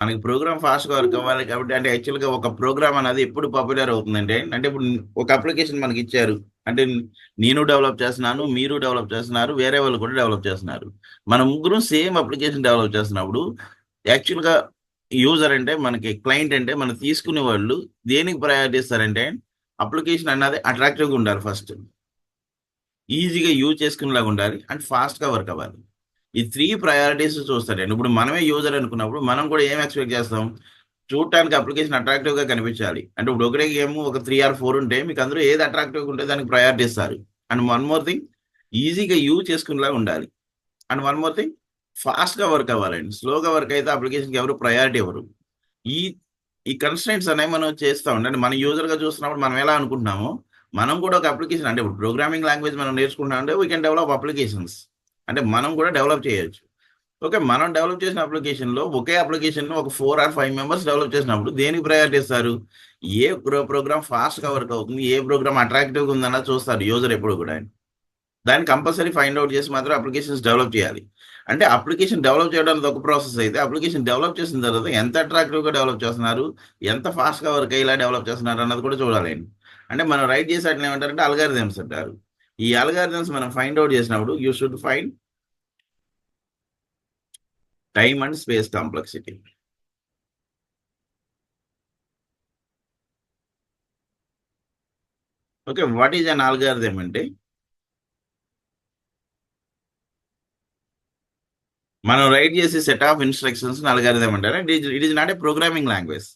మనకి ప్రోగ్రామ్ ఫాస్ట్గా వర్క్ అవ్వాలి కాబట్టి, అంటే యాక్చువల్గా ఒక ప్రోగ్రామ్ అనేది ఎప్పుడు పాపులర్ అవుతుందంటే, అంటే ఇప్పుడు ఒక అప్లికేషన్ మనకి ఇచ్చారు, అంటే నేను డెవలప్ చేస్తున్నాను, మీరు డెవలప్ చేస్తున్నారు, వేరే వాళ్ళు కూడా డెవలప్ చేస్తున్నారు. మన ముగ్గురు సేమ్ అప్లికేషన్ డెవలప్ చేస్తున్నప్పుడు యాక్చువల్గా యూజర్ అంటే మనకి క్లయింట్ అంటే మనం తీసుకునే వాళ్ళు దేనికి ప్రయారిటీ ఇస్తారంటే, అప్లికేషన్ అన్నది అట్రాక్టివ్గా ఉండాలి ఫస్ట్, ఈజీగా యూజ్ చేసుకునేలాగా ఉండాలి, అండ్ ఫాస్ట్గా వర్క్ అవ్వాలి. ఈ త్రీ ప్రయారిటీస్ చూస్తారండి. ఇప్పుడు మనమే యూజర్ అనుకున్నప్పుడు మనం కూడా ఏం ఎక్స్పెక్ట్ చేస్తాం, చూడటానికి అప్లికేషన్ అట్రాక్టివ్గా కనిపించాలి. అంటే ఇప్పుడు ఒకటే గేమ్ ఒక 3 or 4 ఉంటే మీకు అందరూ ఏది అట్రాక్టివ్గా ఉంటే దానికి ప్రయారిటీ ఇస్తారు. అండ్ వన్ మోర్ థింగ్, ఈజీగా యూజ్ చేసుకునేలాగా ఉండాలి. అండ్ వన్ మోర్ థింగ్, ఫాస్ట్గా వర్క్ అవ్వాలండి. స్లోగా వర్క్ అయితే అప్లికేషన్కి ఎవరు ప్రయారిటీ ఇవ్వరు. ఈ ఈ కన్స్ట్రైంట్స్ అనేవి మనం చేస్తూ ఉండండి. అంటే మన యూజర్గా చూస్తున్నప్పుడు మనం ఎలా అనుకుంటున్నామో, మనం కూడా ఒక అప్లికేషన్, అంటే ఇప్పుడు ప్రోగ్రామింగ్ లాంగ్వేజ్ మనం నేర్చుకుంటున్నాం అంటే వీ కెన్ డెవలప్ అప్లికేషన్స్. అంటే మనం కూడా డెవలప్ చేయొచ్చు. ఓకే, మనం డెవలప్ చేసిన అప్లికేషన్లో ఒకే అప్లికేషన్ ఒక 4 or 5 మెంబర్స్ డెవలప్ చేసినప్పుడు దేనికి ప్రయారిటీ ఇస్తారు? ఏ ప్రోగ్రామ్ ఫాస్ట్గా వర్క్ అవుతుంది, ఏ ప్రోగ్రామ్ అట్రాక్టివ్గా ఉందన్నది చూస్తారు యూజర్ ఎప్పుడు కూడా. దాన్ని కంపల్సరీ ఫైండ్ అవుట్ చేసి మాత్రం అప్లికేషన్స్ డెవలప్ చేయాలి. అంటే అప్లికేషన్ డెవలప్ చేయడం అనేది ఒక ప్రాసెస్ అయితే, అప్లికేషన్ డెవలప్ చేసిన తర్వాత ఎంత అట్రాక్టివ్గా డెవలప్ చేస్తున్నారు, ఎంత ఫాస్ట్గా వర్క్ అయ్యేలా డెవలప్ చేస్తున్నారు అన్నది కూడా చూడాలండి. అంటే మనం రైట్ చేసే వాటిని ఏమంటారంటే అల్గారిథమ్స్ అంటారు. ఈ అల్గారిథమ్స్ మనం ఫైండ్ అవుట్ చేసినప్పుడు you should find time and space complexity. Okay, what is an algorithm అంటే, మనం రైట్ చేసే సెట్ ఆఫ్ ఇన్స్ట్రక్షన్స్ అల్గారిథమ్ అంటారు. It is not a programming language.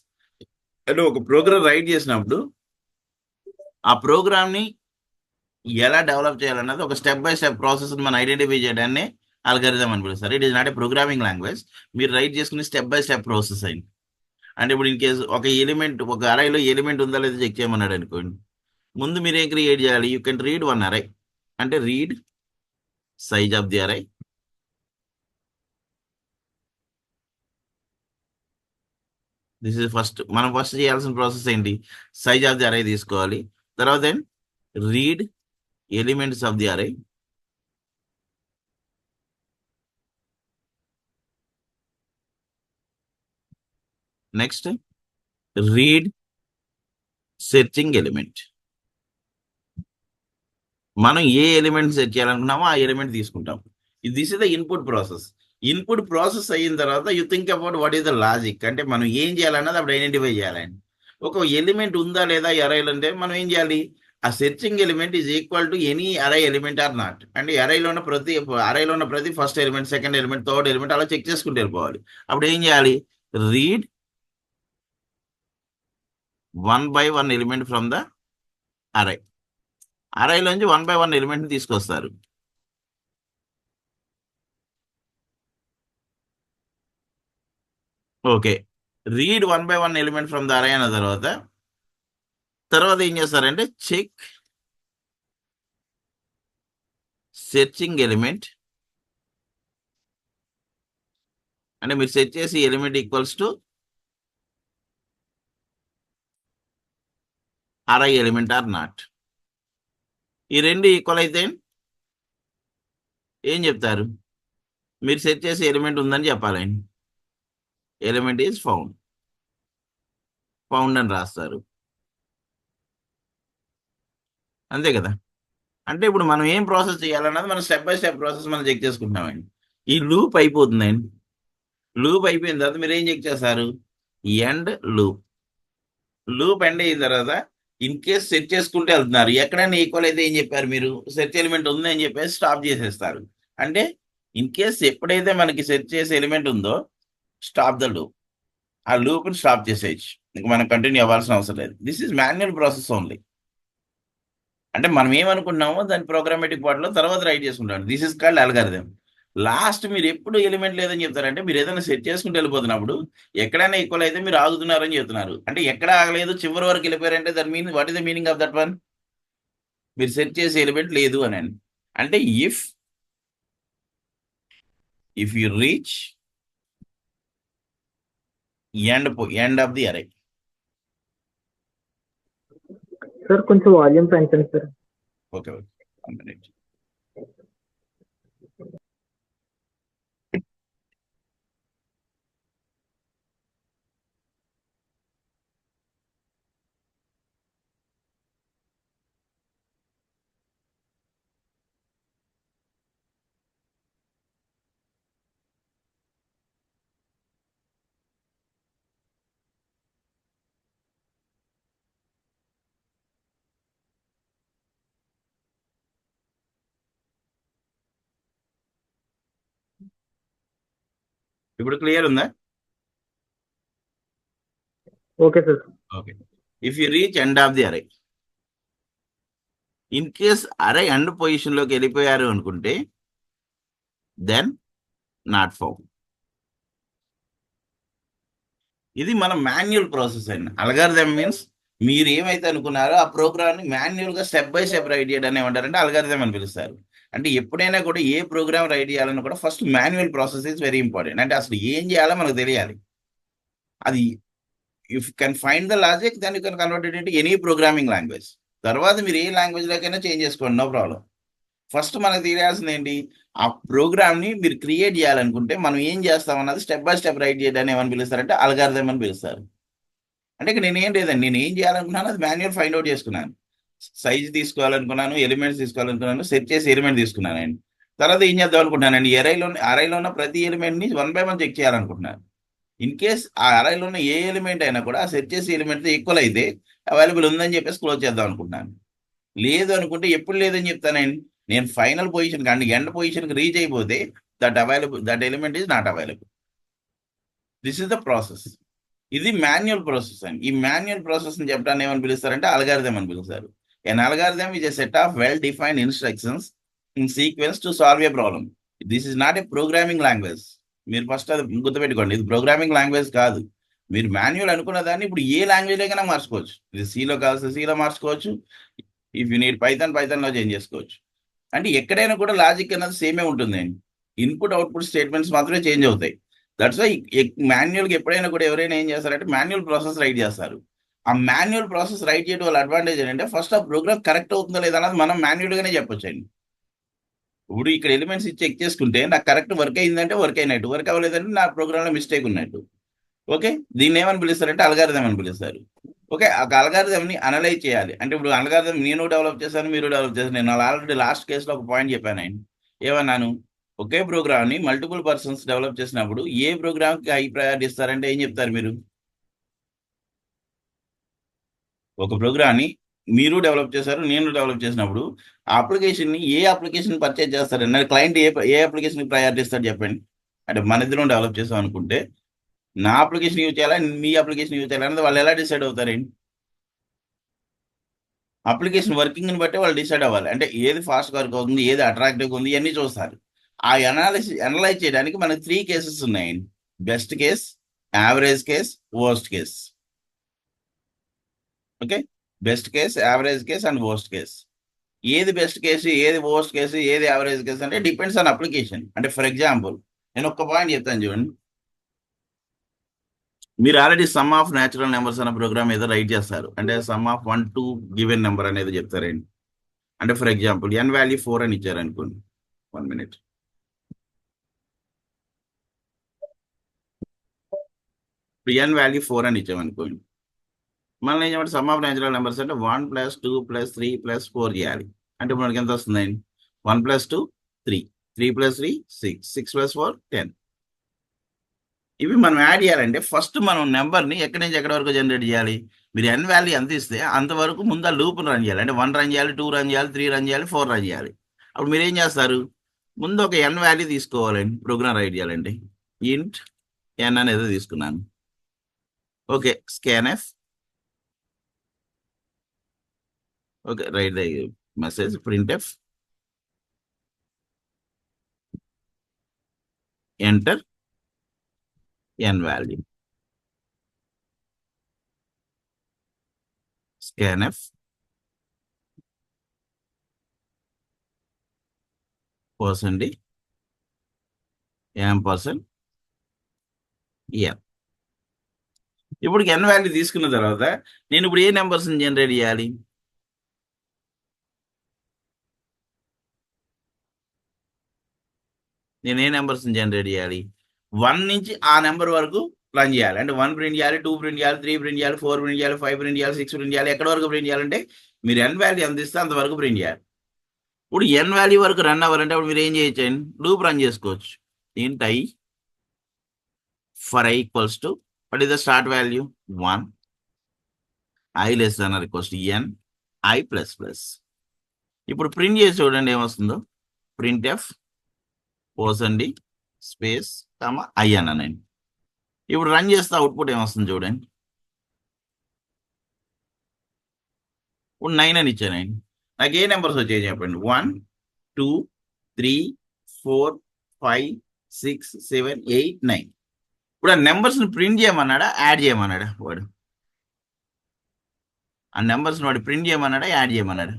అంటే ఒక ప్రోగ్రామ్ రైట్ చేసినప్పుడు ఆ ప్రోగ్రామ్ ని ఎలా డెవలప్ చేయాలన్నది ఒక స్టెప్ బై స్టెప్ ప్రాసెస్ మనం ఐడెంటిఫై చేయడాన్ని అల్గారిథం అని పిలుస్తారు. It is not a programming language. మీరు రైట్ చేసుకుని స్టెప్ బై స్టెప్ ప్రాసెస్ అయింది. అంటే ఇప్పుడు ఇన్ కేసు ఒక ఎలిమెంట్, ఒక అరైలో ఎలిమెంట్ ఉందా లేదా చెక్ చేయమన్నాడు అనుకోండి, ముందు మీరు ఏం క్రియేట్ చేయాలి? You can read one Arai. అంటే read size of the Arai. This is first, మనం ఫస్ట్ చేయాల్సిన ప్రాసెస్ ఏంటి? సైజ్ ఆఫ్ ది అరై తీసుకోవాలి. తర్వాత read elements of the Arai. Next read searching element. మనం ఏ ఎలిమెంట్ సెట్ చేయాలనుకున్నామో ఆ ఎలిమెంట్ తీసుకుంటాం. This is the input process. Input process అయిన తర్వాత you think about what is the logic, అంటే మనం ఏం చేయాలన్నది అప్పుడు ఐడెంటిఫై చేయాలండి. ఒక ఎలిమెంట్ ఉందా లేదా అరైలు అంటే మనం ఏం చేయాలి? ఆ searching element is equal to any array element or not. అంటే అరైలో ఉన్న ప్రతి first element, second element, third element అలా చెక్ చేసుకుంటూ వెళ్ళిపోవాలి. అప్పుడు ఏం చేయాలి? Read 1 by 1 element from the array. అరైలోంచి 1 by 1 ఎలిమెంట్ తీసుకొస్తారు. Okay, read 1 by 1 element from the array అన్న తర్వాత తర్వాత ఏం చేస్తారంటే చెక్ సెర్చింగ్ ఎలిమెంట్. అంటే మీరు సెర్చ్ చేసి element equals to array element or not. ఈ రెండు ఈక్వల్ అయితే ఏం చెప్తారు? మీరు సెర్చ్ చేసి ఎలిమెంట్ ఉందని చెప్పాలండి. ఎలిమెంట్ ఈజ్ ఫౌండ్, ఫౌండ్ అని రాస్తారు. అంతే కదా? అంటే ఇప్పుడు మనం ఏం ప్రాసెస్ చేయాలన్నది మనం స్టెప్ బై స్టెప్ ప్రాసెస్ మనం చెక్ చేసుకుంటున్నామండి. ఈ లూప్ అయిపోతుందండి. లూప్ అయిపోయిన తర్వాత మీరు ఏం చెక్ చేస్తారు? End loop. లూప్ ఎండ్ అయిన తర్వాత ఇన్ కేస్ సెట్ చేసుకుంటూ వెళ్తున్నారు, ఎక్కడైనా ఈక్వల్ అయితే ఏం చెప్పారు మీరు? సెర్చ్ ఎలిమెంట్ ఉంది అని చెప్పేసి స్టాప్ చేసేస్తారు. అంటే ఇన్ కేస్ ఎప్పుడైతే మనకి సెర్చ్ చేసే ఎలిమెంట్ ఉందో, స్టాప్ ద లూప్. ఆ లూప్ని స్టాప్ చేసేయచ్చు, ఇంక మనం కంటిన్యూ అవ్వాల్సిన అవసరం లేదు. This is manual process only. అంటే మనం ఏమనుకున్నామో దాని ప్రోగ్రామేటిక్ పార్ట్లో తర్వాత రైట్ చేసుకుంటాం. This is called algorithm. Last మీరు ఎప్పుడు ఎలిమెంట్ లేదని చెప్తారంటే, మీరు ఏదైనా సెట్ చేసుకుంటూ వెళ్ళిపోతున్నప్పుడు ఎక్కడైనా ఈక్వల్ అయితే మీరు ఆగుతున్నారని చెప్తున్నారు. అంటే ఎక్కడ ఆగలేదు, చివరి వరకు వెళ్ళిపోయారంటే దాని meaning, what is the meaning of that one? మీరు సెట్ చేసే ఎలిమెంట్ లేదు అని. అంటే if you reach end of the అరే. సార్ కొంచెం వాల్యూమ్ పెంచండి సార్. Okay, okay, 1 minute. ఇప్పుడు క్లియర్ ఉందా? Okay sir. Okay. If you reach end of the అరే, ఇన్ కేస్ అరే ఎండ్ పొజిషన్లోకి వెళ్ళిపోయారు అనుకుంటే దెన్ నాట్ ఫౌండ్. ఇది మన మాన్యువల్ ప్రాసెస్ అండి. అల్గారిథం మీన్స్ మీరు ఏమైతే అనుకున్నారో ఆ ప్రోగ్రామ్ని మాన్యువల్గా స్టెప్ బై స్టెప్ రైట్ చేయడం ఏమంటారంటే అల్గారిథం అని పిలుస్తారు. అంటే ఎప్పుడైనా కూడా ఏ ప్రోగ్రామ్ రైట్ చేయాలన్నా కూడా first manual process is very important. అంటే అసలు ఏం చేయాలో మనకు తెలియాలి. అది if can find the logic then you can convert it into any programming language. తర్వాత మీరు ఏ లాంగ్వేజ్లోకైనా చేంజ్ చేసుకోండి, నో ప్రాబ్లం. ఫస్ట్ మనకు తెలియాల్సింది ఏంటి, ఆ ప్రోగ్రామ్ని మీరు క్రియేట్ చేయాలనుకుంటే మనం ఏం చేస్తాం అన్నది స్టెప్ బై స్టెప్ రైట్ చేయడాన్ని ఏమని పిలుస్తారంటే అల్గారిథం అని పిలుస్తారు. అంటే ఇక్కడ నేను ఏం లేదండి, నేను ఏం చేయాలనుకున్నాను అది మాన్యువల్ ఫైండ్ అవుట్ చేసుకున్నాను. సైజ్ తీసుకోవాలనుకున్నాను, ఎలిమెంట్స్ తీసుకోవాలనుకున్నాను, సెట్ చేసి ఎలిమెంట్ తీసుకున్నాను అండి. తర్వాత ఏం చేద్దాం అనుకుంటున్నానండి, అరైలో ఉన్న ప్రతి ఎలిమెంట్ని 1 by 1 చెక్ చేయాలనుకుంటున్నాను. ఇన్ కేస్ ఆ అరైలో ఉన్న ఏ ఎలిమెంట్ అయినా కూడా ఆ సెట్ చేసి ఎలిమెంట్తో ఈక్వల్ అయితే అవైలబుల్ ఉందని చెప్పేసి క్లోజ్ చేద్దాం అనుకుంటున్నాను. లేదు అనుకుంటే ఎప్పుడు లేదని చెప్తానండి, నేను ఫైనల్ పొజిషన్ కానీ ఎండ్ పొజిషన్కి రీచ్ అయిపోతే that element is not available. This is the process. ఇది మాన్యువల్ ప్రాసెస్ అండి. ఈ మాన్యువల్ ప్రాసెస్ ని చెప్పడాన్ని ఏమని పిలుస్తారంటే అల్గారిథం అని పిలుస్తారు. An algorithm is a set of well defined instructions in sequence to solve a problem. This is not a programming language. మీరు first అది గుర్తుపెట్టుకోండి, ఇది ప్రోగ్రామింగ్ లాంగ్వేజ్ కాదు. మీరు మాన్యువల్ అనుకున్న దాన్ని ఇప్పుడు ఏ లాంగ్వేజ్ లోకైనా మార్చుకోవచ్చు. ఇది సీలో కావాల్సిన సీలో మార్చుకోవచ్చు. ఇఫ్ యూ నీడ్ పైథాన్లో చేంజ్ చేసుకోవచ్చు. అంటే ఎక్కడైనా కూడా లాజిక్ అన్నది సేమే ఉంటుందండి. ఇన్పుట్ అవుట్పుట్ స్టేట్మెంట్స్ మాత్రమే చేంజ్ అవుతాయి. దట్స్ వై మాన్యువల్గా ఎప్పుడైనా కూడా ఎవరైనా ఏం చేస్తారంటే మాన్యువల్ ప్రాసెస్ రైట్ చేస్తారు. ఆ మాన్యువల్ ప్రాసెస్ రైట్ చేయడం వల్ల అడ్వాంటేజ్ ఏంటంటే ఫస్ట్ ఆ ప్రోగ్రామ్ కరెక్ట్ అవుతుందో లేదా అన్నది మనం మాన్యువల్గానే చెప్పొచ్చండి. ఇప్పుడు ఇక్కడ ఎలిమెంట్స్ చెక్ చేసుకుంటే నాకు కరెక్ట్ వర్క్ అయిందంటే వర్క్ అయినట్టు, వర్క్ అవ్వలేదంటే నా ప్రోగ్రామ్లో మిస్టేక్ ఉన్నట్టు. ఓకే, దీన్ని ఏమని పిలుస్తారంటే అల్గారిథం అని పిలుస్తారు. ఓకే, ఆ అల్గారిథంని అనలైజ్ చేయాలి. అంటే ఇప్పుడు అల్గారిథం నేను డెవలప్ చేశాను, మీరు డెవలప్ చేశాను. నేను ఆల్రెడీ లాస్ట్ కేసులో ఒక పాయింట్ చెప్పాను అండి. ఏమన్నాను, ఒకే ప్రోగ్రామ్ని మల్టిపుల్ పర్సన్స్ డెవలప్ చేసినప్పుడు ఏ ప్రోగ్రామ్కి హై ప్రయారిటీ ఇస్తారంటే ఏం చెప్తారు మీరు? ఒక ప్రోగ్రామ్ని మీరు డెవలప్ చేశారు, నేను డెవలప్ చేసినప్పుడు ఆ అప్లికేషన్ని ఏ అప్లికేషన్ పర్చేజ్ చేస్తారండి? క్లయింట్ ఏ అప్లికేషన్కి ప్రయారిటీ ఇస్తాడు చెప్పండి. అంటే మన ఇద్దరం డెవలప్ చేసాం అనుకుంటే నా అప్లికేషన్ యూజ్ చేయాలా, మీ అప్లికేషన్ యూజ్ చేయాలా అనేది వాళ్ళు ఎలా డిసైడ్ అవుతారండి? అప్లికేషన్ వర్కింగ్ని బట్టి వాళ్ళు డిసైడ్ అవ్వాలి. అంటే ఏది ఫాస్ట్ వర్క్ అవుతుంది, ఏది అట్రాక్టివ్గా ఉంది, ఇవన్నీ చూస్తారు. ఆ అనలైజ్ చేయడానికి మనకి 3 కేసెస్ ఉన్నాయండి. Best case, average case, worst case. Okay, best case, average case and worst case. ఏది బెస్ట్ కేసు, ఏది వర్స్ట్ కేసు, ఏది యావరేజ్ కేసు అంటే డిపెండ్స్ ఆన్ అప్లికేషన్. అంటే ఫర్ ఎగ్జాంపుల్ నేను ఒక్క పాయింట్ చెప్తాను చూడండి. మీరు already some of natural numbers అనే ప్రోగ్రామ్ ఏదో రైట్ చేస్తారు. అంటే some of 1 to given number అనేది చెప్తారండి. అంటే ఫర్ ఎగ్జాంపుల్ n వాల్యూ 4 అని ఇచ్చారు అనుకోండి. 1 minute. ఇప్పుడు n వాల్యూ 4 అని ఇచ్చామనుకోండి. మళ్ళీ ఏం చెప్పండి, సమ్ ఆఫ్ న్యాచురల్ నెంబర్స్ అంటే 1 + 2 + 3 + 4 చేయాలి. అంటే ఇప్పుడు మనకి ఎంత వస్తుందండి? 1 + 2 3, 3 + 3 6, 6 + 4 10. ఇవి మనం యాడ్ చేయాలంటే ఫస్ట్ మనం నెంబర్ని ఎక్కడి నుంచి ఎక్కడి వరకు జనరేట్ చేయాలి? మీరు n వాల్యూ ఎంత ఇస్తే అంతవరకు ముందు ఆ లూప్ని రన్ చేయాలి. అంటే 1 రన్ చేయాలి, 2 రన్ చేయాలి, 3 రన్ చేయాలి, 4 రన్ చేయాలి. అప్పుడు మీరు ఏం చేస్తారు, ముందు ఒక n వాల్యూ తీసుకోవాలండి ప్రోగ్రామ్ రైట్ చేయాలండి. ఇంట్ n అనేది తీసుకున్నాను. Okay, scanf. Okay, right the message printf, enter n value, scanf, percent %, n. ఇప్పుడు n వాల్యూ తీసుకున్న తర్వాత నేను ఇప్పుడు ఏ నెంబర్స్ని జనరేట్ చేయాలి? నేను ఏ నెంబర్స్ని జనరేట్ చేయాలి? 1 నుంచి ఆ నెంబర్ వరకు రన్ చేయాలి. అంటే 1 ప్రింట్ చేయాలి, 2 ప్రింట్ చేయాలి, 3 ప్రింట్ చేయాలి, 4 ప్రింట్ చేయాలి, 5 ప్రింట్ చేయాలి, 6 ప్రింట్ చేయాలి. ఎక్కడి వరకు ప్రింట్ చేయాలంటే మీరు n వాల్యూ ఎంత ఇస్తే అంతవరకు ప్రింట్ చేయాలి. ఇప్పుడు n వాల్యూ వరకు రన్ అవ్వాలంటే అప్పుడు మీరు ఏం చేయొచ్చండి, లూప్ రన్ చేసుకోవచ్చు. ఇంట్ i for i equals to what is the start value 1, i less than or equals to n i ++. ఇప్పుడు ప్రింట్ చేసి చూడండి ఏమొస్తుందో. ప్రింట్ఎఫ్, పోసండి స్పేస్ ఐ అన్నా నేను. ఇప్పుడు రన్ చేస్తే అవుట్పుట్ ఏమొస్తుంది చూడండి. ఇప్పుడు 9 అని ఇచ్చాను నేను. నాకు ఏ నెంబర్స్ వచ్చాయి చెప్పండి. 1 2 3 4 5 6 7 8 9. ఇప్పుడు ఆ నెంబర్స్ని ప్రింట్ చేయమన్నాడా యాడ్ చేయమన్నాడా వాడు? ఆ నెంబర్స్ని వాడు ప్రింట్ చేయమన్నాడా యాడ్ చేయమన్నాడా?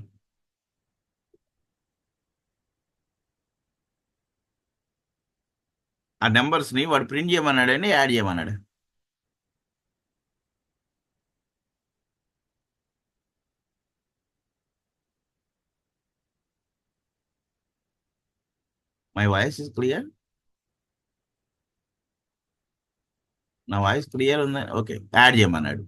ఆ నెంబర్స్ని వాడు ప్రింట్ చేయమన్నాడని యాడ్ చేయమన్నాడు? My voice is clear? నా వాయిస్ క్లియర్ ఉంది. ఓకే, యాడ్ చేయమన్నాడు.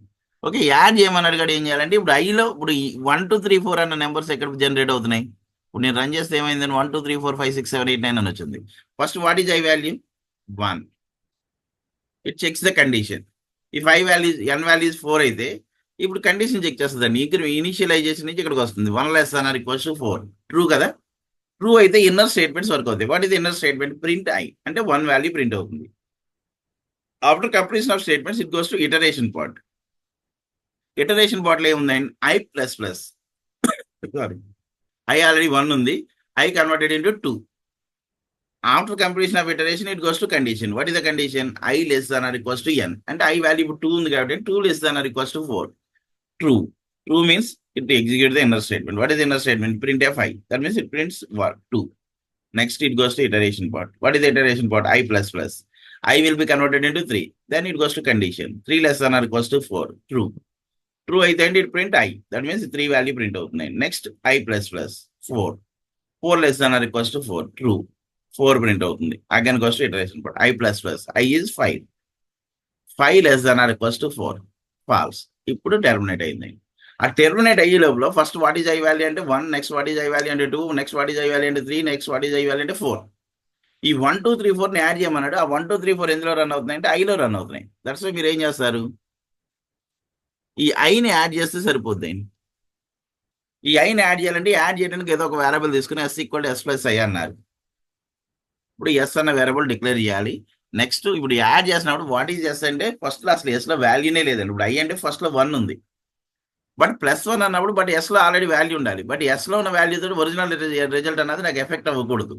ఓకే, యాడ్ చేయమన్నాడు కూడా ఏం చేయాలంటే ఇప్పుడు ఐలో ఇప్పుడు 1 2 3 4 అన్న నెంబర్స్ ఎక్కడ జనరేట్ అవుతున్నాయి? ఇప్పుడు నేను రన్ చేస్తే ఏమైందని 1 2 3 4 5 6 7 8 9 అని వచ్చింది. First what is I value? 1. It checks the condition. ఈ 5 వాల్యూస్ n వాల్యూస్ 4 అయితే ఇప్పుడు కండిషన్ చెక్ చేస్తుందండి. ఇక్కడ ఇనిషియలైజేషన్ నుంచి ఇక్కడికి వస్తుంది. 1 లెస్ అన్నారు ఈక్వల్స్ టు 4. ట్రూ కదా? ట్రూ అయితే ఇన్నర్ స్టేట్మెంట్స్ వర్క్ అవుతాయి. What is inner statement? Print I అంటే 1 వాల్యూ ప్రింట్ అవుతుంది. After completion of statements it goes to iteration part. Iteration part లో ఏముందండి? I++. సారీ, ఐ ఆల్రెడీ 1 ఉంది. I converted into 2. After completion of iteration it goes to condition. What is the condition? I less than or equals to n. అంటే I value ఇప్పుడు 2 ఉంది కాబట్టి 2 less than or equals to 4. True. True means it execute the inner statement. What is inner statement? Print F I. That means it prints 2. Next, it goes to iteration part. What is the iteration part? I++. I will be converted into 3. Then it goes to condition. 3 less than or equals to 4. True. True అయితే it print I. That means 3 value print అవుతున్నాయి. Next, I++. 4. 4 less than or equals to 4. True. 4 print అవుతుంది. Again goes to iteration part. I++. I is 5. 5 less than or equals to 4. False. ఇప్పుడు terminate అయింది. ఆ terminate అయ్యే లోపల first what is I value అంటే 1, next what is I value అంటే 2, next what is I value అంటే 3, next what is I value అంటే 4. ఈ 1 2 3 4 ని యాడ్ చేయమన్నాడు. ఆ 1 2 3 4 ఎందులో రన్ అవుతున్నాయి అంటే ఐలో రన్ అవుతున్నాయి. దట్స్ వై మీరు ఏం చేస్తారు? ఈ ఐని యాడ్ చేస్తే సరిపోద్ది. ఈ ఐని యాడ్ చేయాలంటే యాడ్ చేయడానికి ఏదో ఒక వేరియబుల్ తీసుకుని S=S+I అన్నారు. ఇప్పుడు ఎస్ అన్న వేరియబుల్ డిక్లేర్ చేయాలి. నెక్స్ట్ ఇప్పుడు యాడ్ చేసినప్పుడు వాట్ ఈజ్ ఎస్ అంటే ఫస్ట్ లో అసలు ఎస్ లో వాల్యూనే లేదండి. ఇప్పుడు ఐ అంటే ఫస్ట్ లో 1 ఉంది, బట్ +1 అన్నప్పుడు బట్ ఎస్ లో ఆల్రెడీ వాల్యూ ఉండాలి. బట్ ఎస్ లో ఉన్న వాల్యూ తోటి ఒరిజినల్ రిజల్ట్ అన్నది నాకు ఎఫెక్ట్ అవ్వకూడదు.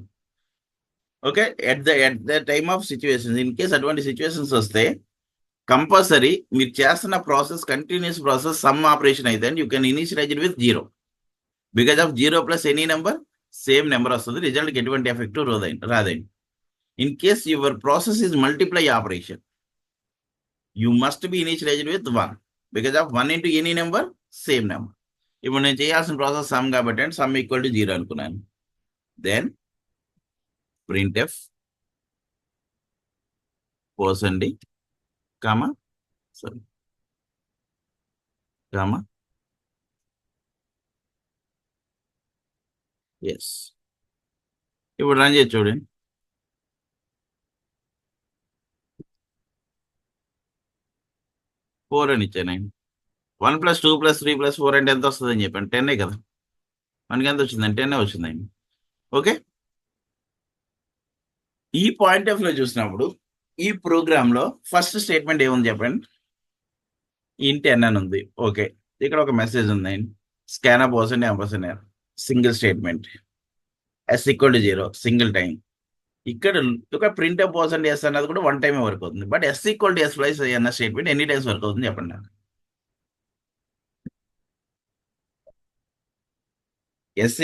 Okay, at the time of situations, in case అటువంటి సిచ్యువేషన్స్ వస్తే కంపల్సరీ మీరు చేస్తున్న process continuous process sum operation అయితే you can initialize with 0. Because of 0 plus any number same number వస్తుంది. రిజల్ట్కి ఎటువంటి ఎఫెక్ట్ రాదండి. In case your process is multiply operation, you must be initialized with 1. Because of 1 into any number same number. ఇప్పుడు నేను చేయాల్సిన process sum కాబట్టి sum equal to 0 అనుకున్నాను. Then printf %d, comma sorry comma S. ఇప్పుడు run చేసి చూడండి. 4 అని ఇచ్చాను. 1 + 2 + 3 + 4 అంటే ఎంత వస్తుంది అని చెప్పాను? 10 కదా. మనకి ఎంత వచ్చిందండి? 10 వచ్చిందండి. ఓకే, ఈ పాయింట్ ఆఫ్ లో చూసినప్పుడు ఈ ప్రోగ్రామ్ లో ఫస్ట్ స్టేట్మెంట్ ఏముంది చెప్పండి? ఇంట్ n అని ఉంది. ఓకే, ఇక్కడ ఒక మెసేజ్ ఉంది. Scanner %, single statement, S=0 single time. ఇక్కడ ఒక ప్రింట్ %s అన్నది కూడా 1 టైమే వర్క్ అవుతుంది. బట్ S=S+ అన్న స్టేట్మెంట్ ఎన్ని టైమ్స్ వర్క్ అవుతుంది చెప్పండి నాకు? S=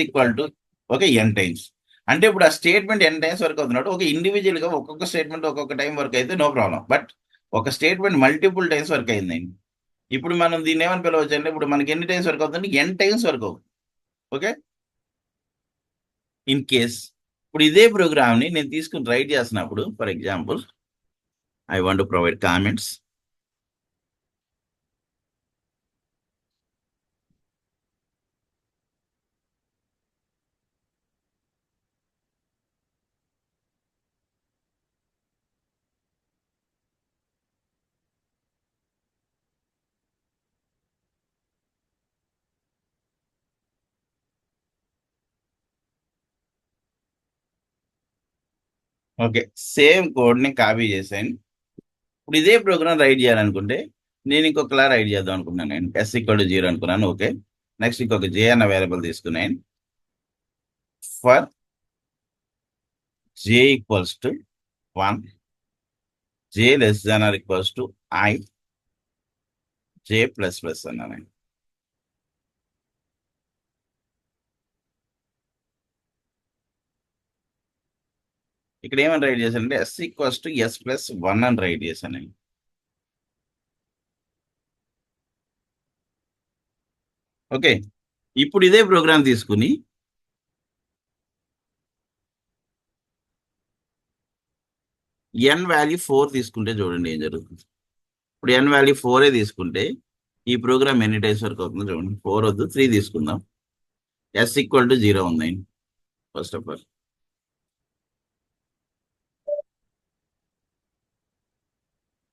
okay n times. అంటే ఇప్పుడు ఆ స్టేట్మెంట్ n టైమ్స్ వర్క్ అవుతున్నట్టు ఒక ఇండివిజువల్ గా ఒక్కొక్క స్టేట్మెంట్ ఒక్కొక్క టైం వర్క్ అయితే నో ప్రాబ్లం. బట్ ఒక స్టేట్మెంట్ మల్టిపుల్ టైమ్స్ వర్క్ అయిందండి. ఇప్పుడు మనం దీన్ని ఏమని పిలవచ్చు అంటే ఇప్పుడు మనకి ఎన్ని టైమ్స్ వర్క్ అవుతుంది? n టైమ్స్ వర్క్ అవుతుంది. ఓకే, ఇన్ కేస్ ఇప్పుడు ఇదే ప్రోగ్రామ్ ని నేను తీసుకుని రైట్ చేసినప్పుడు, for example I want to provide comments. Okay, same కోడ్ని కాపీ చేశాను. ఇప్పుడు ఇదే ప్రోగ్రామ్ రైట్ చేయాలనుకుంటే నేను ఇంకొకలా రైట్ చేద్దాం అనుకున్నాను. నేను s = 0 అనుకున్నాను. ఓకే, నెక్స్ట్ ఇంకొక జే అన్న వేరియబుల్ తీసుకున్నాను. For j = 1, j <= i, j++ అన్నాను. ఇక్కడ ఏమని రైట్ చేశానంటే s+s+1 అని రైట్ చేశాను నేను. ఓకే, ఇప్పుడు ఇదే ప్రోగ్రామ్ తీసుకుని n వాల్యూ 4 తీసుకుంటే చూడండి ఏం జరుగుతుంది. ఇప్పుడు n వాల్యూ 4 తీసుకుంటే ఈ ప్రోగ్రామ్ ఎన్ని టైమ్స్ వరకు అవుతుందో చూడండి. 4 వద్దు, 3 తీసుకుందాం. s = 0 ఉంది first of all.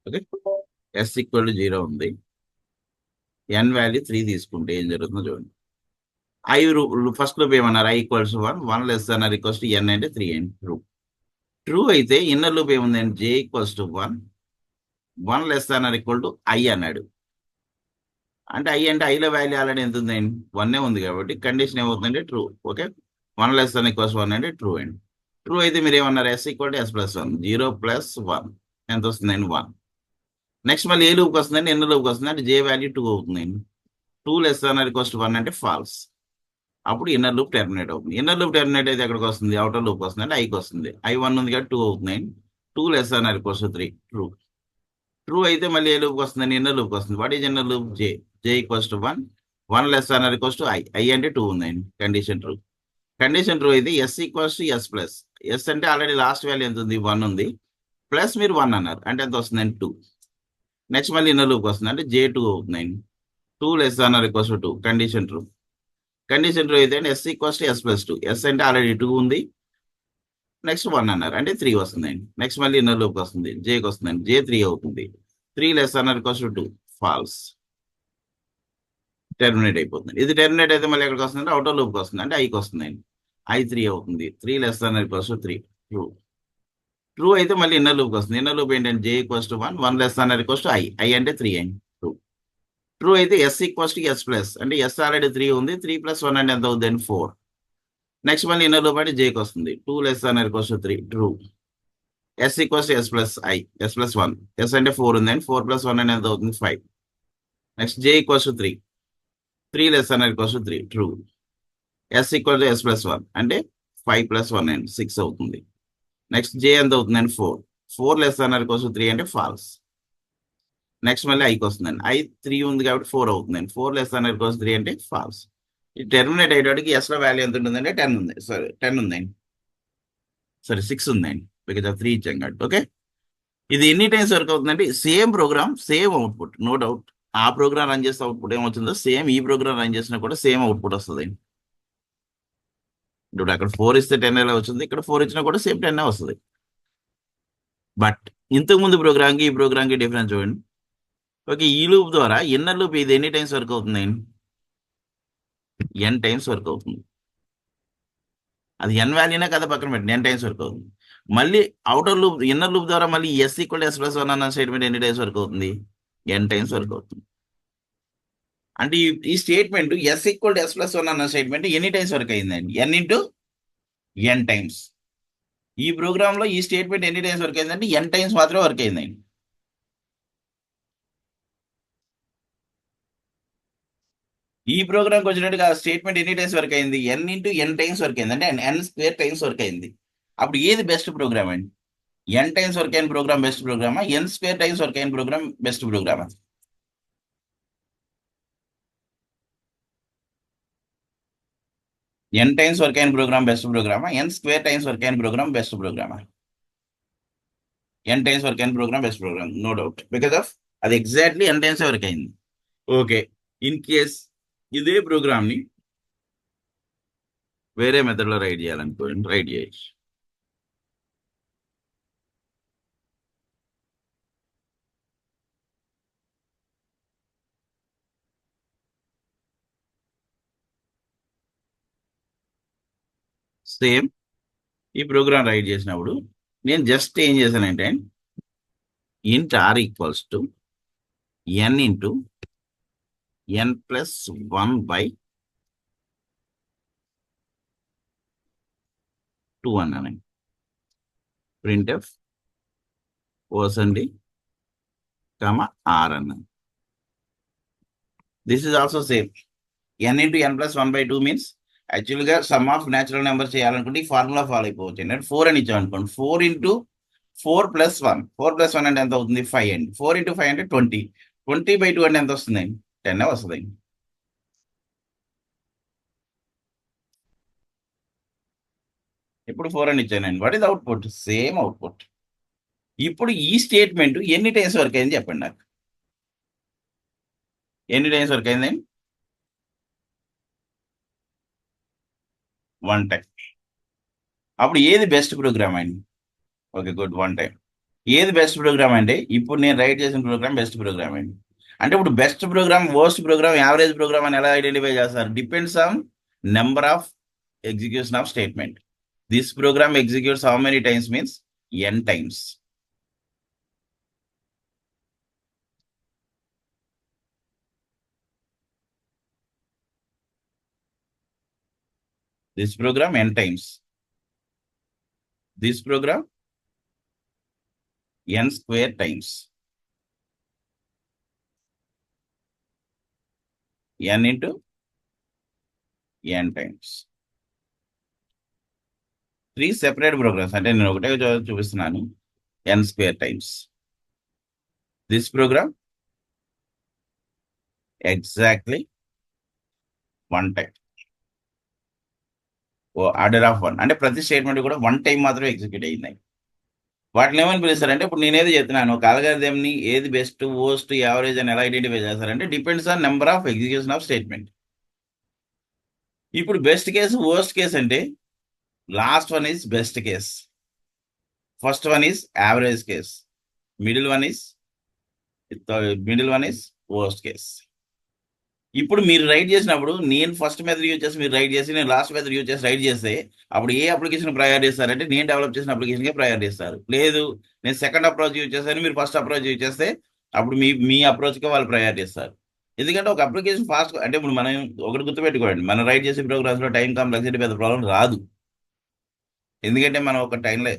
Okay, s = 0 ఉంది. n వాల్యూ 3 తీసుకుంటే ఏం జరుగుతుందో చూడండి. ఫస్ట్ లో ఏమన్నారు, i = 1, 1 <= n అంటే 3 అండి. ట్రూ అయితే ఇన్నర్ లూప్ ఏముందండి, j = 1, 1 <= i అన్నాడు. అంటే i అంటే ఐలో వాల్యూ ఆల్రెడీ ఎంత ఉందండి, 1 ఉంది కాబట్టి కండిషన్ ఏమవుతుందంటే ట్రూ. ఓకే, 1 <= 1 అంటే ట్రూ అండి. ట్రూ అయితే మీరు ఏమన్నారు, s = s+1, 0+1 ఎంత వస్తుందండి, 1. నెక్స్ట్ మళ్ళీ ఏ లూప్కి వస్తుందండి, ఎన్ని లూప్కి వస్తుంది అంటే j వాల్యూ 2 అవుతుందండి. 2 <= 1 అంటే ఫాల్స్. అప్పుడు ఇన్నర్ లూప్ టెర్మినేట్ అవుతుంది. ఇన్నర్ లూప్ టెర్మినేట్ అయితే ఎక్కడికి వస్తుంది, అవుటర్ లూప్ వస్తుంది అంటే ఐకి వస్తుంది. i1 ఉంది కాబట్టి 2 అవుతుంది. 2 <= ట్రూ. ట్రూ అయితే మళ్ళీ ఏ లూప్కి వస్తుందండి, ఇన్నర్ లూప్కి వస్తుంది. What is inner loop, j = 1, 1 <= i అంటే 2 ఉందండి. Condition true. కండిషన్ ట్రూ అయితే s = s అంటే ఆల్రెడీ లాస్ట్ వాల్యూ ఎంత ఉంది, 1 ఉంది. ప్లస్ మీరు 1 అన్నారు అంటే ఎంత వస్తుందండి, 2. నెక్స్ట్ మళ్ళీ ఇన్నర్ లూప్కి వస్తుంది అంటే j2 అవుతుందండి. 2 <= 2 కండిషన్ ట్రూ. కండిషన్ ట్రూ అయితే s = s+2, s అంటే ఆల్రెడీ 2 ఉంది. నెక్స్ట్ 1 అన్నారు అంటే 3 వస్తుందండి. నెక్స్ట్ మళ్ళీ ఇన్నర్ లూప్కి వస్తుంది, jకి వస్తుందండి, j3 అవుతుంది. 3 <= 2 ఫాల్స్, టెర్మినేట్ అయిపోతుంది. ఇది టెర్మినేట్ అయితే మళ్ళీ ఎక్కడికి వస్తుందంటే అవుటర్ లూప్కి వస్తుంది అంటే ఐకి వస్తుందండి. i3 అవుతుంది. 3 <= 3 ట్రూ. ట్రూ అయితే మళ్ళీ ఇన్నర్ లూప్కి వస్తుంది. ఇన్నర్ లూప్ ఏంటంటే j = 1, 1 <= i అంటే 3 అండి. ట్రూ. ట్రూ అయితే s = s+, అంటే s ఆల్రెడీ 3 ఉంది. 3 + 1 అంటే ఎంత అవుతుంది, 4. నెక్స్ట్ మళ్ళీ ఇన్నర్ లూప్ అంటే jకి వస్తుంది. 2 <= 3 true. s = s+i, s+1, s అంటే 4 ఉందండి. 4 + 1 అంటే ఎంత అవుతుంది, 5. Next j = 3, 3 <= 3 true. s = s+1 అంటే 5 + 1 అండి, 6 అవుతుంది. నెక్స్ట్ j ఎంత అవుతుందండి, 4. 4 <= 3 అంటే ఫాల్స్. నెక్స్ట్ మళ్ళీ ఐకి వస్తుందండి. i 3 ఉంది కాబట్టి 4 అవుతుందండి. 4 <= 3 అంటే ఫాల్స్. ఈ టెర్మినేట్ అయ్యేటప్పటికి s లో వాల్యూ ఎంత ఉంటుందంటే 10 ఉంది. సరే 10 ఉందండి. సరే 6 ఉందండి, బికాజ్ ఆఫ్ 3 ఇచ్చాం కాబట్టి. ఓకే, ఇది ఎన్ని టైమ్స్ వర్క్ అవుతుందంటే same program same output, no doubt. ఆ ప్రోగ్రామ్ రన్ చేస్తే అవుట్పుట్ ఏమవుతుందో సేమ్ ఈ ప్రోగ్రామ్ రన్ చేసినా కూడా సేమ్ అవుట్పుట్ వస్తుంది. ఇప్పుడు అక్కడ 4 ఇస్తే 10 ఎలా వచ్చింది, ఇక్కడ 4 ఇచ్చినా కూడా సేమ్ 10 వస్తుంది. బట్ ఇంతకు ముందు ప్రోగ్రామ్కి ఈ ప్రోగ్రామ్కి డిఫరెన్స్ చూడండి. ఓకే, ఈ లూప్ ద్వారా ఇన్నర్ లూప్ ఇది ఎన్ని టైమ్స్ వర్క్ అవుతుంది, n టైమ్స్ వర్క్ అవుతుంది. అది n వాల్యూనే కదా పక్కన పెట్టి n టైమ్స్ వర్క్ అవుతుంది. మళ్ళీ అవుటర్ లూప్ ఇన్నర్ లూప్ ద్వారా మళ్ళీ s = s+1 అన్న స్టేట్మెంట్ ఎన్ని టైమ్స్ వర్క్ అవుతుంది, n టైమ్స్ వర్క్ అవుతుంది. అంటే ఈ స్టేట్మెంట్ s = s+1 అన్న స్టేట్మెంట్ ఎన్ని టైమ్స్ వర్క్ అయిందండి, n టైమ్స్. ఈ ప్రోగ్రామ్ లో ఈ స్టేట్మెంట్ ఎన్ని టైమ్స్ వర్క్ అయిందంటే n టైమ్స్ మాత్రమే వర్క్ అయిందండి. ఈ ప్రోగ్రామ్కి వచ్చినట్టుగా స్టేట్మెంట్ ఎన్ని టైమ్స్ వర్క్ అయింది, n టైమ్స్ వర్క్ అయింది అంటే n² టైమ్స్ వర్క్ అయింది. అప్పుడు ఏది బెస్ట్ ప్రోగ్రామ్ అండి, n టైమ్స్ వర్క్ అయిన ప్రోగ్రామ్ బెస్ట్ ప్రోగ్రామా, n² టైమ్స్ వర్క్ అయిన ప్రోగ్రామ్ బెస్ట్ ప్రోగ్రామా? n టైమ్స్ వర్క్ అయిన ప్రోగ్రామ్ బెస్ట్ ప్రోగ్రామా, n² టైమ్స్ వర్క్ అయిన ప్రోగ్రామ్ బెస్ట్ ప్రోగ్రామా? n టైమ్స్ వర్క్ అయిన program best program, no doubt, because of అది ఎగ్జాక్ట్లీ n టైమ్స్ వర్క్ అయింది. ఓకే, ఇన్ కేస్ ఇదే ప్రోగ్రామ్ ని వేరే మెథడ్ లో రైట్ చేయాలనుకోండి, రైట్ చేయొచ్చు. సేమ్ ఈ ప్రోగ్రామ్ రైట్ చేసినప్పుడు నేను జస్ట్ ఏం చేశానంటే int r equals to n into n plus 1/2 అన్నాను. ప్రింట్ఎఫ్ ఓసండి ఆర్ అన్నాను. This is also same. N into n plus 1/2 means యాక్చువల్గా సమ్ ఆఫ్ న్యాచురల్ నెంబర్ చేయాలనుకుంటే ఈ ఫార్ములా ఫాలో అయిపోవచ్చు. అంటే 4 అని ఇచ్చామనుకోండి, 4 ఇంటూ 4 ప్లస్ 1, 4 ప్లస్ 1 అంటే ఎంత అవుతుంది? 5 అండి. 4 ఇంటూ 5 అంటే 20. 20/2 అంటే ఎంత వస్తుందండి? 10 వస్తుందండి. ఇప్పుడు 4 అని ఇచ్చానండి. What is output? Same output. ఇప్పుడు ఈ స్టేట్మెంట్ ఎన్ని టైమ్స్ వరకు అయింది చెప్పండి నాకు. ఎన్ని టైమ్స్ వరకు అయిందండి? 1 టైం. అప్పుడు ఏది బెస్ట్ ప్రోగ్రామ్ అండి? Okay, good, 1 time. ఏది బెస్ట్ ప్రోగ్రామ్ అంటే ఇప్పుడు నేను రైట్ చేసిన ప్రోగ్రామ్ బెస్ట్ ప్రోగ్రామ్ అండి. అంటే ఇప్పుడు best program, worst program, average program అని ఎలా ఐడెంటిఫై చేస్తారు? Depends on number of execution of statement. This program executes how many times means n times. This program n times. This program n square times. n into n times. 3 separate programs. అంటే నేను ఒకటే చూపిస్తున్నాను. n square times. This program exactly 1 time. Order of 1 అంటే ప్రతి statement కూడా 1 time మాత్రమే execute అయ్యింది. వాటిని ఏమని పిలుస్తారంటే, ఇప్పుడు నేనేది చెప్తున్నాను, ఒక అల్గారిథంని ఏది బెస్ట్, వర్స్ట్, యావరేజ్ అని ఎలా ఐడెంటిఫై చేస్తారంటే depends on number of execution of statement. ఇప్పుడు బెస్ట్ కేసు, వర్స్ట్ కేసు అంటే last one is best case, first one is average case, middle one is worst case. ఇప్పుడు మీరు రైట్ చేసినప్పుడు నేను first method use చేసి మీరు right చేసి, నేను లాస్ట్ మెథడ్ యూజ్ చేసి రైట్ చేస్తే అప్పుడు ఏ అప్లికేషన్ ప్రయారిటీ ఇస్తారంటే నేను డెవలప్ చేసిన అప్లికేషన్కే ప్రయారిటీ ఇస్తారు. లేదు నేను సెకండ్ అప్రోచ్ యూజ్ చేస్తాను, మీరు ఫస్ట్ అప్రోచ్ యూజ్ చేస్తే అప్పుడు మీ అప్రోచ్కే వాళ్ళు ప్రయారిటీ ఇస్తారు. ఎందుకంటే ఒక అప్లికేషన్ ఫాస్ట్ అంటే ఇప్పుడు మనం ఒకటి గుర్తుపెట్టుకోండి, మనం రైట్ చేసే ప్రోగ్రామ్స్లో టైం కాంప్లెక్సిటీ పెద్ద ప్రాబ్లం రాదు. ఎందుకంటే మనం ఒక టైంలో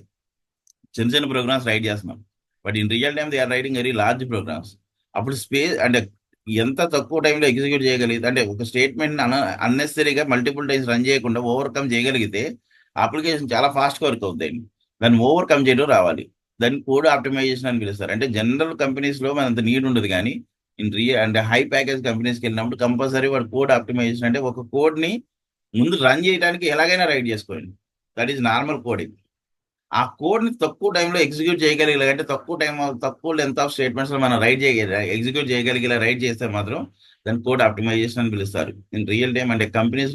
చిన్న చిన్న ప్రోగ్రామ్స్ రైట్ చేస్తున్నాం. But in real time they are writing very large programs. అప్పుడు స్పేస్ అంటే ఎంత తక్కువ టైంలో ఎగ్జిక్యూట్ చేయగలిగితే, అంటే ఒక స్టేట్మెంట్ అన్నెసరీగా మల్టిపుల్ టైమ్స్ రన్ చేయకుండా ఓవర్కమ్ చేయగలిగితే అప్లికేషన్ చాలా ఫాస్ట్గా వర్క్ అవుతాయండి. దాన్ని ఓవర్కమ్ చేయడం రావాలి. దాన్ని కోడ్ ఆప్టిమైజేషన్ అని పిలుస్తారు. అంటే జనరల్ కంపెనీస్లో మనంత నీడ్ ఉండదు, కానీ అంటే హై ప్యాకేజ్ కంపెనీస్కి వెళ్ళినప్పుడు కంపల్సరీ వాడు కోడ్ ఆప్టిమైజేషన్ అంటే ఒక కోడ్ని ముందు రన్ చేయడానికి ఎలాగైనా రైట్ చేసుకోండి. That is normal coding. ఆ కోడ్ని తక్కువ టైంలో ఎగ్జిక్యూట్ చేయగలిగే, అంటే తక్కువ లెంత్ ఆఫ్ స్టేట్మెంట్స్ మనం ఎగ్జిక్యూట్ చేయగలిగేలా రైట్ చేస్తే మాత్రం దాన్ని కోడ్ ఆప్టిమైజేషన్ అని పిలుస్తారు. ఇన్ రియల్ టైం అంటే కంపెనీస్